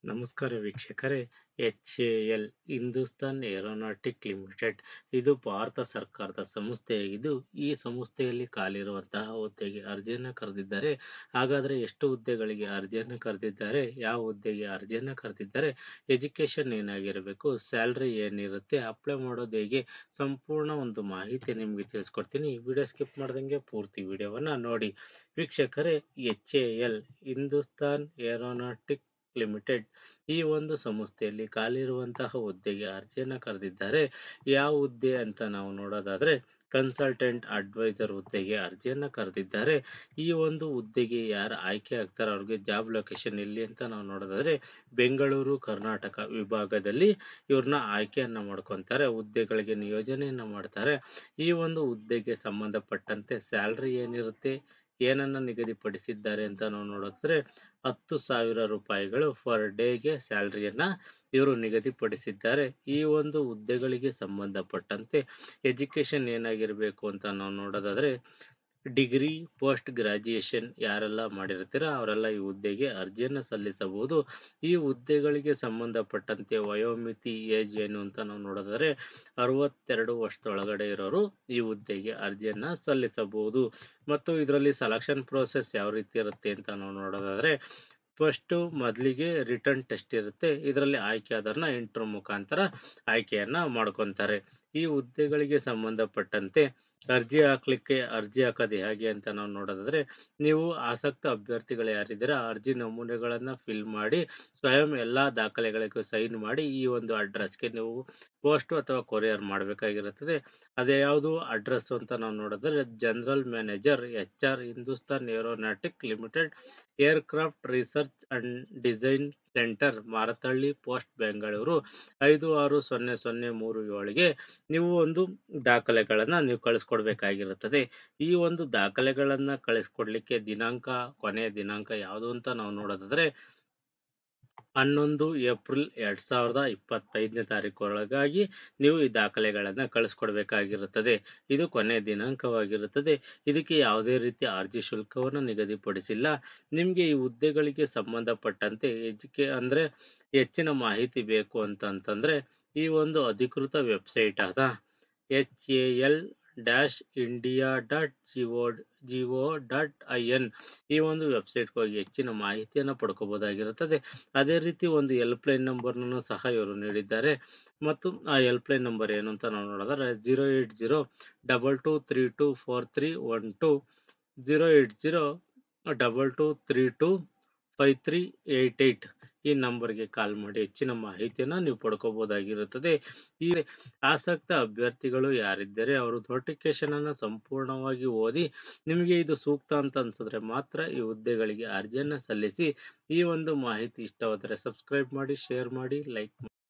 ನಮಸ್ಕಾರ ವೀಕ್ಷಕರೇ. HAL Hindustan aeronautic limited ಇದು ಭಾರತ ಸರ್ಕಾರದ ಸಂಸ್ಥೆಯಾಗಿದ್ದು, ಈ ಸಂಸ್ಥೆಯಲ್ಲಿ ಖಾಲಿರುವಂತಹ ಹುದ್ದೆಗೆ ಅರ್ಜಿಯನ್ನು ಕರೆದಿದ್ದಾರೆ. ಹಾಗಾದರೆ ಎಷ್ಟು ಹುದ್ದೆಗಳಿಗೆ ಅರ್ಜಿಯನ್ನು ಕರೆದಿದ್ದಾರೆ, ಯಾವ ಹುದ್ದೆಗೆ ಅರ್ಜಿಯನ್ನು ಕರೆದಿದ್ದಾರೆ, ಎಜುಕೇಷನ್ ಏನಾಗಿರಬೇಕು, ಸ್ಯಾಲ್ರಿ ಏನಿರುತ್ತೆ, ಅಪ್ಲೈ ಮಾಡೋದು ಹೇಗೆ, ಸಂಪೂರ್ಣ ಒಂದು ಮಾಹಿತಿ ನಿಮಗೆ ತಿಳಿಸ್ಕೊಡ್ತೀನಿ. ವಿಡಿಯೋ ಸ್ಕಿಪ್ ಮಾಡ್ದಂಗೆ ಪೂರ್ತಿ ವಿಡಿಯೋವನ್ನು ನೋಡಿ. ವೀಕ್ಷಕರೇ, HAL ಹಿಂದೂಸ್ತಾನ್ ಏರೋನಾಟಿಕ್ ಲಿಮಿಟೆಡ್ ಈ ಒಂದು ಸಂಸ್ಥೆಯಲ್ಲಿ ಖಾಲಿರುವಂತಹ ಹುದ್ದೆಗೆ ಅರ್ಜಿಯನ್ನು ಕರೆದಿದ್ದಾರೆ. ಯಾವ ಹುದ್ದೆ ಅಂತ ನಾವು ನೋಡೋದಾದ್ರೆ ಕನ್ಸಲ್ಟೆಂಟ್ ಅಡ್ವೈಸರ್ ಹುದ್ದೆಗೆ ಅರ್ಜಿಯನ್ನು ಕರೆದಿದ್ದಾರೆ. ಈ ಒಂದು ಹುದ್ದೆಗೆ ಯಾರು ಆಯ್ಕೆ ಆಗ್ತಾರೆ, ಅವ್ರಿಗೆ ಜಾಬ್ ಲೊಕೇಶನ್ ಎಲ್ಲಿ ಅಂತ ನಾವು ನೋಡೋದಾದ್ರೆ ಬೆಂಗಳೂರು ಕರ್ನಾಟಕ ವಿಭಾಗದಲ್ಲಿ ಇವ್ರನ್ನ ಆಯ್ಕೆಯನ್ನ ಮಾಡ್ಕೊತಾರೆ. ಹುದ್ದೆಗಳಿಗೆ ನಿಯೋಜನೆಯನ್ನ ಮಾಡ್ತಾರೆ. ಈ ಒಂದು ಹುದ್ದೆಗೆ ಸಂಬಂಧಪಟ್ಟಂತೆ ಸ್ಯಾಲ್ರಿ ಏನಿರುತ್ತೆ, ಏನನ್ನ ನಿಗದಿಪಡಿಸಿದ್ದಾರೆ ಅಂತ ನಾವು ನೋಡಿದ್ರೆ 10,000 ರೂಪಾಯಿಗಳು ಪರ್ ಡೇಗೆ ಸ್ಯಾಲ್ರಿಯನ್ನ ಇವರು ನಿಗದಿಪಡಿಸಿದ್ದಾರೆ. ಈ ಒಂದು ಹುದ್ದೆಗಳಿಗೆ ಸಂಬಂಧಪಟ್ಟಂತೆ ಎಜುಕೇಶನ್ ಏನಾಗಿರಬೇಕು ಅಂತ ನಾವು ನೋಡೋದಾದ್ರೆ ಡಿಗ್ರಿ, ಪೋಸ್ಟ್ ಗ್ರಾಜ್ಯುಯೇಷನ್ ಯಾರೆಲ್ಲ ಮಾಡಿರ್ತೀರ ಅವರೆಲ್ಲ ಈ ಹುದ್ದೆಗೆ ಅರ್ಜಿಯನ್ನು ಸಲ್ಲಿಸಬಹುದು. ಈ ಹುದ್ದೆಗಳಿಗೆ ಸಂಬಂಧಪಟ್ಟಂತೆ ವಯೋಮಿತಿ ಏಜ್ ಏನು ಅಂತ ನಾವು ನೋಡೋದಾದ್ರೆ 62 ವರ್ಷದೊಳಗಡೆ ಇರೋರು ಈ ಹುದ್ದೆಗೆ ಅರ್ಜಿಯನ್ನ ಸಲ್ಲಿಸಬಹುದು. ಮತ್ತು ಇದರಲ್ಲಿ ಸೆಲೆಕ್ಷನ್ ಪ್ರೋಸೆಸ್ ಯಾವ ರೀತಿ ಇರುತ್ತೆ ಅಂತ ನಾವು ನೋಡೋದಾದ್ರೆ ಫಸ್ಟು ಮೊದಲಿಗೆ ರಿಟರ್ನ್ ಟೆಸ್ಟ್ ಇರುತ್ತೆ. ಇದರಲ್ಲಿ ಆಯ್ಕೆ ಆದವ್ರನ್ನ ಇಂಟರ್ವ್ಯೂ ಮುಖಾಂತರ ಆಯ್ಕೆಯನ್ನ ಮಾಡ್ಕೊತಾರೆ. ಈ ಹುದ್ದೆಗಳಿಗೆ ಸಂಬಂಧಪಟ್ಟಂತೆ ಅರ್ಜಿ ಹಾಕೋದು ಹೇಗೆ ಅಂತ ನಾವು ನೋಡೋದಾದ್ರೆ ನೀವು ಆಸಕ್ತ ಅಭ್ಯರ್ಥಿಗಳು ಯಾರಿದ್ದೀರಾ ಅರ್ಜಿ ನಮೂನೆಗಳನ್ನ ಫಿಲ್ ಮಾಡಿ ಸ್ವಯಂ ಎಲ್ಲಾ ದಾಖಲೆಗಳಿಗೂ ಸೈನ್ ಮಾಡಿ ಈ ಒಂದು ಅಡ್ರೆಸ್ಗೆ ನೀವು ಪೋಸ್ಟ್ ಅಥವಾ ಕೊರಿಯರ್ ಮಾಡಬೇಕಾಗಿರುತ್ತದೆ. ಅದೇ ಯಾವುದು ಅಡ್ರೆಸ್ ಅಂತ ನಾವು ನೋಡಿದ್ರೆ general manager HR Hindustan aeronautic limited aircraft research and design centre, Marathahalli post, Bengaluru 560037ಗೆ ನೀವು ಒಂದು ದಾಖಲೆಗಳನ್ನ ನೀವು ಕಳಿಸ್ಕೊಡ್ಬೇಕಾಗಿರುತ್ತದೆ. ಈ ಒಂದು ದಾಖಲೆಗಳನ್ನ ಕಳಿಸ್ಕೊಡ್ಲಿಕ್ಕೆ ಕೊನೆಯ ದಿನಾಂಕ ಯಾವುದು ಅಂತ ನಾವು ನೋಡೋದಾದ್ರೆ 11 ಏಪ್ರಿಲ್ 2025ನೇ ತಾರೀಕೊಳಗಾಗಿ ನೀವು ಈ ದಾಖಲೆಗಳನ್ನ ಕಳಿಸ್ಕೊಡ್ಬೇಕಾಗಿರುತ್ತದೆ. ಇದು ಕೊನೆಯ ದಿನಾಂಕವಾಗಿರುತ್ತದೆ. ಇದಕ್ಕೆ ಯಾವುದೇ ರೀತಿಯ ಅರ್ಜಿ ಶುಲ್ಕವನ್ನು ನಿಗದಿಪಡಿಸಿಲ್ಲ. ನಿಮಗೆ ಈ ಹುದ್ದೆಗಳಿಗೆ ಸಂಬಂಧಪಟ್ಟಂತೆ ಹೆಚ್ಚಿನ ಮಾಹಿತಿ ಬೇಕು ಅಂತಂದ್ರೆ ಈ ಒಂದು ಅಧಿಕೃತ ವೆಬ್ಸೈಟ್ ಆದ HAL-India.gov.in ಈ ಒಂದು ವೆಬ್ಸೈಟ್ಗೆ ಹೋಗಿ ಹೆಚ್ಚಿನ ಮಾಹಿತಿಯನ್ನು ಪಡ್ಕೋಬಹುದಾಗಿರುತ್ತದೆ. ಅದೇ ರೀತಿ ಒಂದು ಹೆಲ್ಪ್ ಲೈನ್ ನಂಬರ್ನೂ ಸಹ ಇವರು ನೀಡಿದ್ದಾರೆ. ಮತ್ತು ಆ ಹೆಲ್ಪ್ ಲೈನ್ ನಂಬರ್ ಏನು ಅಂತ ನಾವು ನೋಡಿದ್ರೆ 08022324312 08022325388 ಈ ನಂಬರ್ಗೆ ಕಾಲ್ ಮಾಡಿ ಹೆಚ್ಚಿನ ಮಾಹಿತಿಯನ್ನು ನೀವು ಪಡ್ಕೋಬಹುದಾಗಿರುತ್ತದೆ. ಈ ಆಸಕ್ತ ಅಭ್ಯರ್ಥಿಗಳು ಯಾರಿದ್ದಾರೆ ಅವರು ನೋಟಿಫಿಕೇಶನ್ ಅನ್ನು ಸಂಪೂರ್ಣವಾಗಿ ಓದಿ ನಿಮಗೆ ಇದು ಸೂಕ್ತ ಅಂತ ಅನ್ಸಿದ್ರೆ ಮಾತ್ರ ಈ ಹುದ್ದೆಗಳಿಗೆ ಅರ್ಜಿಯನ್ನು ಸಲ್ಲಿಸಿ. ಈ ಒಂದು ಮಾಹಿತಿ ಇಷ್ಟವಾದರೆ ಸಬ್ಸ್ಕ್ರೈಬ್ ಮಾಡಿ, ಶೇರ್ ಮಾಡಿ, ಲೈಕ್ ಮಾಡಿ.